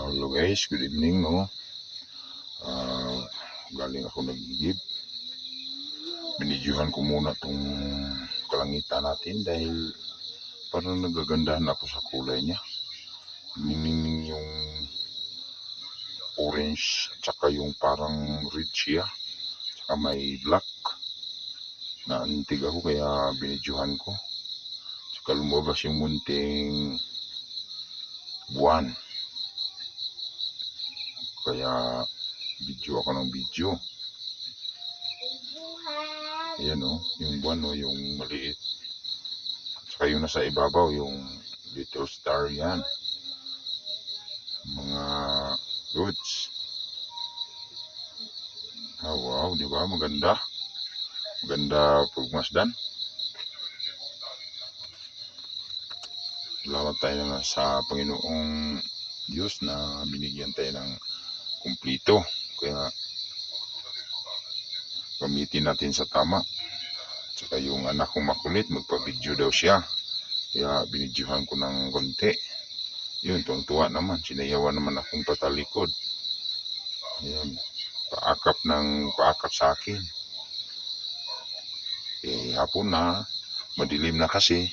Hello guys, good evening no. Galing ako nag-igib. Binidyuhan ko muna tong kalangitan natin dahil parang nagagandahan ako sa kulay niya. Ningning yung orange at saka yung parang red siya. Saka may black. Naantig ako kaya binidyuhan ko. Saka lumabas yung munting buwan. Kaya video ako ng video. Ayan o, yung buwan o, yung maliit. Saka yung nasa ibabaw, yung little star yan. Mga goods. Wow, di ba? Maganda. Maganda pagmasdan. Salamat tayo na sa Panginoong Diyos na binigyan tayo ng kumplito. Kaya gamitin natin sa tama. Saka yung anak kong makulit, magpa-video daw siya. Kaya binidyohan ko ng konti. Yun, tuwang-tuwa naman. Sinayawan naman akong patalikod. Ayan, paakap sa akin. Hapon na, madilim na kasi.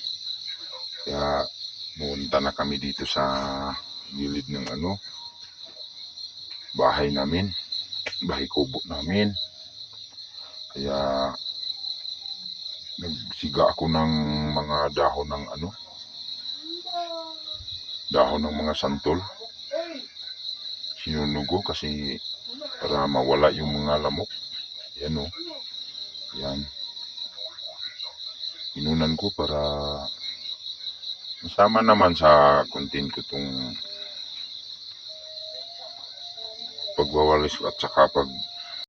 Kaya pumunta na kami dito sa gilid ng bahay namin. Bahay kubo namin. Kaya nagsiga ako ng mga dahon ng dahon ng mga santol. Sinunog ko kasi para mawala yung mga lamok. Yan o. Yan. Inunan ko para masama naman sa content ko itong pagwawalis at saka